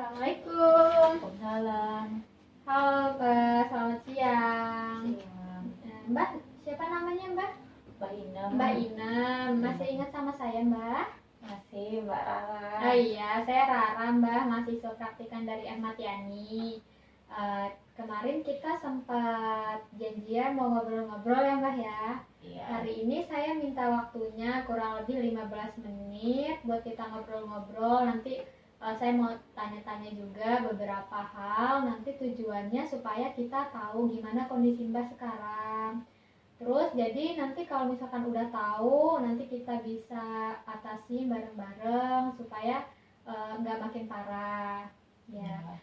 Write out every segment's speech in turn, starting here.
Assalamualaikum. Waalaikumsalam. Halo Mbak, selamat siang. Siang. Mbak, siapa namanya Mbak? Mbak Ina. Mbak Ina, masih ingat sama saya Mbak? Masih Mbak Rara. Oh iya, saya Rara Mbak, mahasiswa praktikan dari Ahmad Yani. Kemarin kita sempat janjian mau ngobrol-ngobrol ya Mbak ya. Iya. Hari ini saya minta waktunya kurang lebih 15 menit buat kita ngobrol-ngobrol. Nanti saya mau tanya-tanya juga beberapa hal. Nanti tujuannya supaya kita tahu gimana kondisi Mbak sekarang. Terus jadi nanti kalau misalkan udah tahu, nanti kita bisa atasi bareng-bareng supaya nggak makin parah. Ya.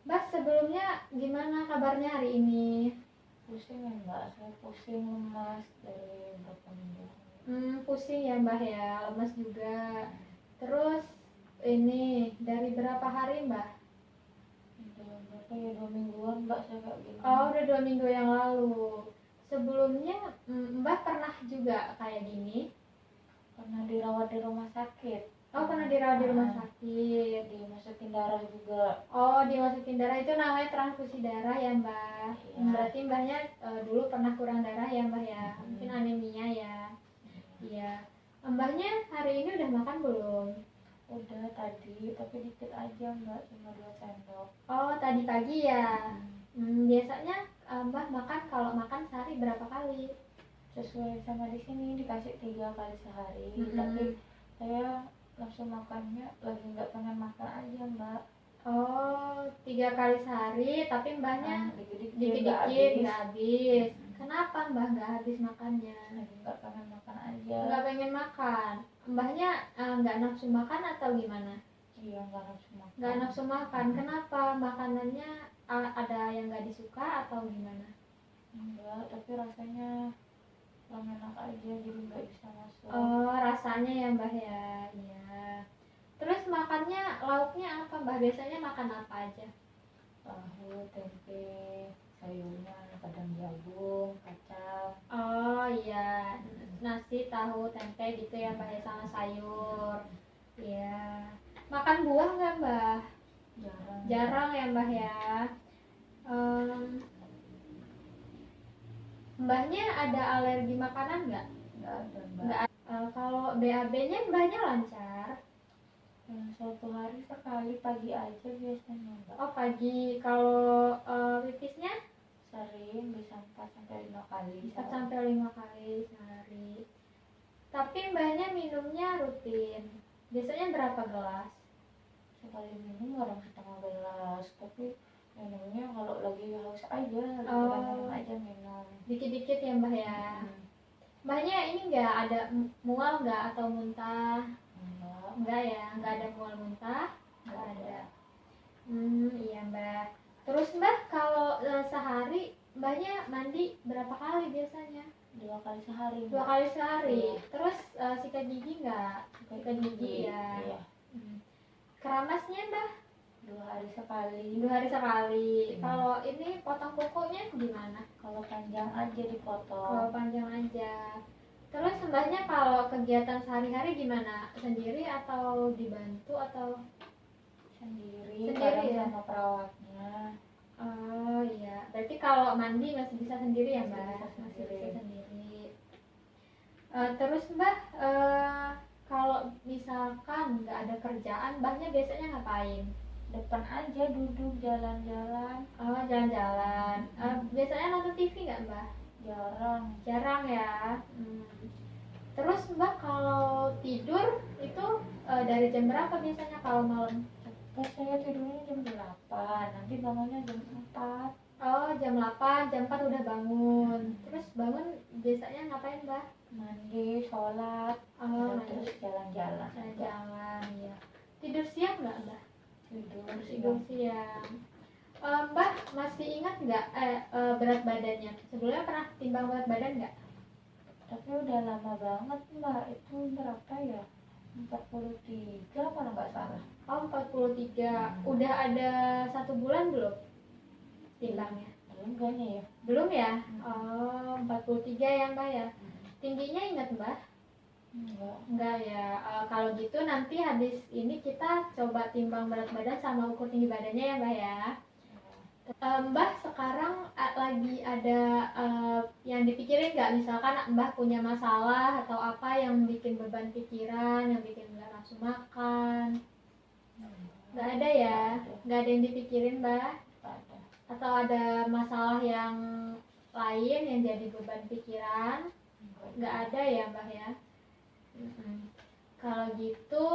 Mbak, sebelumnya gimana kabarnya hari ini? Pusing ya Mbak, saya pusing lemas dari beberapa minggu. Pusing ya Mbak ya, lemas juga. Terus ini dari berapa hari Mbak? Udah berapa ya, 2 mingguan Mbak saya kayak gini. Oh, udah 2 minggu yang lalu. Sebelumnya Mbak pernah juga kayak gini? Pernah dirawat di rumah sakit. Oh, pernah dirawat di rumah sakit. Dimasukin darah juga. Oh, dimasukin darah, itu namanya transfusi darah ya Mbak. Iya. Berarti Mbaknya dulu pernah kurang darah ya Mbak ya, mungkin anemia ya. Iya. Mbaknya hari ini udah makan belum? Udah tadi, tapi dikit aja Mbak, cuma 2 sendok. Oh, tadi pagi ya. Biasanya Mbak makan, kalau makan sehari berapa kali? Sesuai sama di sini dikasih 3 kali sehari. Tapi saya langsung makannya lagi nggak pengen makan aja Mbak. Oh, 3 kali sehari, tapi Mbaknya dikit-dikit nggak habis. Kenapa Mbak nggak habis makannya? Lagi nggak pengen makan aja. Nggak pengen makan. Mbaknya nggak nafsu makan atau gimana? Iya, nggak nafsu makan. Nggak nafsu makan. Kenapa? Makanannya ada yang nggak disuka atau gimana? Enggak, tapi rasanya kurang enak aja, jadi nggak bisa masuk. Oh, rasanya ya Mbak ya. Iya. Terus makannya lauknya apa Mbak? Biasanya makan apa aja? Tahu, tempe, sayuran, kadang jagung, kacang. Oh iya, nasi, tahu, tempe gitu ya Mbak ya, sama sayur. Iya. Makan buah nggak Mbak? Jarang. Jarang ya Mbak ya. Mbaknya ada alergi makanan nggak? Nggak ada Mbak. Nggak. Kalau BAB-nya Mbaknya lancar? Suatu hari sekali pagi aja biasanya Mbak. Oh pagi. Kalau pipisnya? Sering, bisa 4-5 kali. 4-5 kali sehari. Tapi Mbaknya minumnya rutin. Biasanya berapa gelas? Sekali minum orang setengah gelas, tapi minumnya kalau lagi haus aja, minum aja minum. Dikit-dikit ya Mbak ya. Mbaknya ini nggak ada mual nggak atau muntah? Enggak ya, nggak ada mual muntah? Nggak ada. Iya Mbak. Terus Mbak kalau sehari Mbaknya mandi berapa kali biasanya? 2 kali sehari. 2 kali sehari. Iya. Terus sikat gigi nggak? Sikat gigi ya. Iya. Keramasnya Mbak? 2 hari sekali. 2 hari sekali. Kalau ini potong kukunya gimana? Kalau panjang aja dipotong. Kalau panjang aja. Terus Mbaknya kalau kegiatan sehari-hari gimana? Sendiri atau dibantu atau Sendiri ya? sama perawatnya. Oh iya, berarti kalau mandi masih bisa sendiri ya Mbak? Masih bisa sendiri. Terus Mbak, kalau misalkan nggak ada kerjaan, Mbaknya biasanya ngapain? Depan aja duduk jalan-jalan. Oh jalan-jalan. Biasanya nonton TV nggak Mbak? Jarang. Jarang ya. Terus Mbak kalau tidur itu dari jam berapa biasanya kalau malam? Saya tidurnya jam 8, nanti bangunnya jam 4. Oh jam 8, jam 4 udah bangun. Terus bangun biasanya ngapain Mbak? Mandi, sholat, terus jalan-jalan. Jalan ya. Tidur siang nggak Mbak? Tidur siang. Mbak masih ingat nggak berat badannya? Sebelumnya pernah timbang berat badan nggak? Tapi udah lama banget Mbak, itu berapa ya? 43 kalau nggak salah. Oh 43. Udah ada 1 bulan belum timbangnya? Belum kayaknya ya. Belum ya? Oh 43 ya Mbak ya. Tingginya ingat Mbak? Enggak ya. Kalau gitu nanti habis ini kita coba timbang berat badan sama ukur tinggi badannya ya Mbah ya. Mbah sekarang lagi ada yang dipikirin nggak? Misalkan Mbah punya masalah atau apa yang bikin beban pikiran, yang bikin nggak nafsu makan? Nggak ada ya? Nggak ada yang dipikirin Mbah? Atau ada masalah yang lain yang jadi beban pikiran? Nggak ada ya Mbah ya? Kalau gitu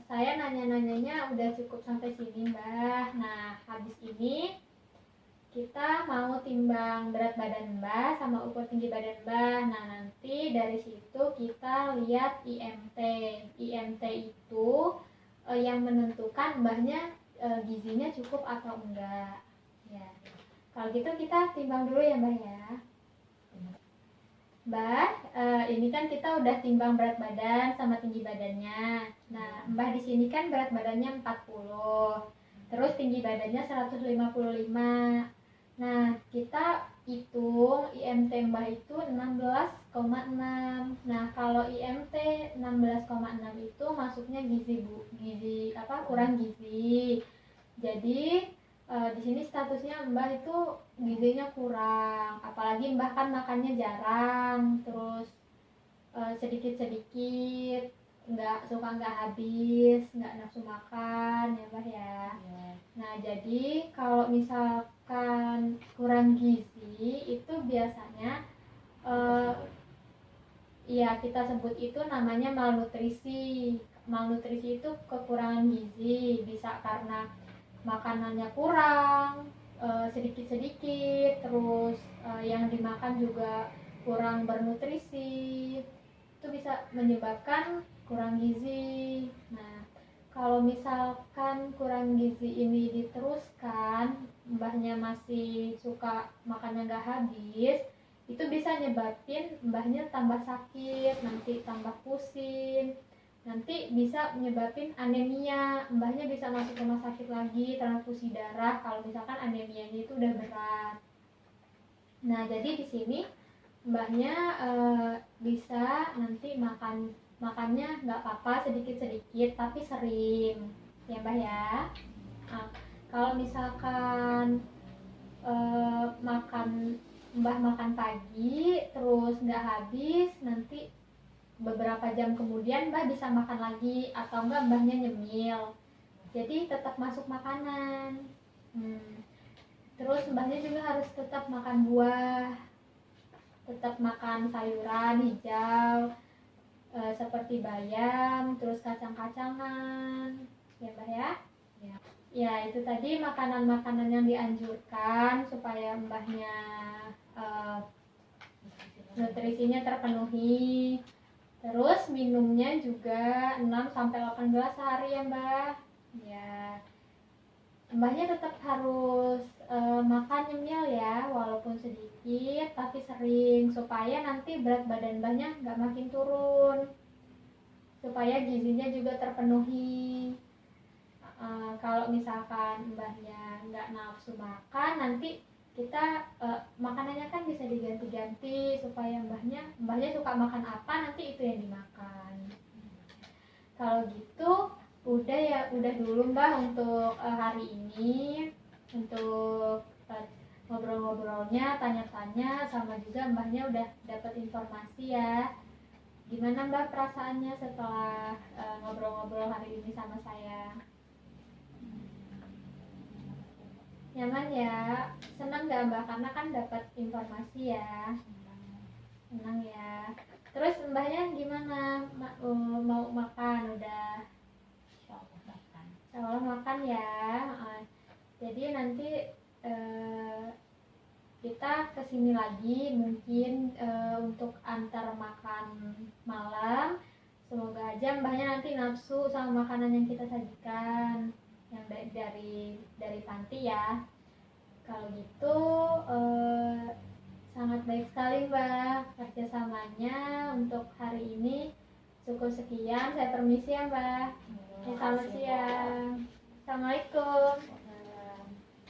saya nanya-nanyanya udah cukup sampai sini Mbah. Nah habis ini kita mau timbang berat badan Mbah sama ukur tinggi badan Mbah. Nah nanti dari situ kita lihat IMT. IMT itu yang menentukan Mbahnya gizinya cukup atau enggak ya. Kalau gitu kita timbang dulu ya Mbah ya. Mbah, ini kan kita udah timbang berat badan sama tinggi badannya. Nah, Mbah di sini kan berat badannya 40. Terus tinggi badannya 155. Nah, kita hitung IMT Mbah itu 16,6. Nah, kalau IMT 16,6 itu masuknya gizi apa? Kurang gizi. Jadi di sini statusnya Mbah itu gizinya kurang, apalagi Mbah kan makannya jarang, terus sedikit-sedikit, nggak habis, nggak nafsu makan ya Mbah ya. Nah jadi kalau misalkan kurang gizi itu biasanya ya kita sebut itu namanya malnutrisi. Malnutrisi itu kekurangan gizi, bisa karena makanannya kurang, sedikit-sedikit, terus yang dimakan juga kurang bernutrisi, itu bisa menyebabkan kurang gizi. Nah, kalau misalkan kurang gizi ini diteruskan, Mbahnya masih suka makannya nggak habis, itu bisa nyebabin Mbahnya tambah sakit, nanti tambah pusing, nanti bisa menyebabin anemia. Mbahnya bisa masuk rumah sakit lagi, transfusi darah kalau misalkan anemianya itu udah berat. Nah jadi di sini Mbahnya bisa nanti makannya nggak apa-apa, sedikit-sedikit tapi sering ya Mbah ya. Nah, kalau misalkan Mbah makan pagi terus nggak habis, nanti beberapa jam kemudian Mbah bisa makan lagi, atau enggak Mbahnya nyemil, jadi tetap masuk makanan. Terus Mbahnya juga harus tetap makan buah, tetap makan sayuran hijau seperti bayam, terus kacang-kacangan ya Mbah ya. Ya itu tadi makanan-makanan yang dianjurkan supaya Mbahnya nutrisinya terpenuhi. Terus minumnya juga 6-8 gelas sehari ya Mbah. Ya, Mbahnya tetap harus makan nyemil ya, walaupun sedikit tapi sering, supaya nanti berat badan Mbahnya nggak makin turun, supaya gizinya juga terpenuhi. Kalau misalkan Mbahnya nggak nafsu makan, nanti kita makanannya kan bisa diganti-ganti supaya Mbahnya suka makan apa, nanti itu yang dimakan. Kalau gitu udah dulu Mbah untuk hari ini, untuk ngobrol-ngobrolnya, tanya-tanya, sama juga Mbahnya udah dapat informasi ya. Gimana Mbah perasaannya setelah ngobrol-ngobrol hari ini sama saya? Nyaman ya? Senang gak Mbah? Karena kan dapat informasi ya. Senang ya. Terus Mbahnya gimana? Mau makan? Udah? Insya Allah makan ya. Jadi nanti kita kesini lagi mungkin untuk antar makan malam. Semoga aja Mbahnya nanti nafsu sama makanan yang kita sajikan, yang dari panti ya. Kalau gitu sangat baik sekali Mbak kerjasamanya untuk hari ini. Cukup sekian, saya permisi ya Mbak. Selamat siang. Assalamualaikum.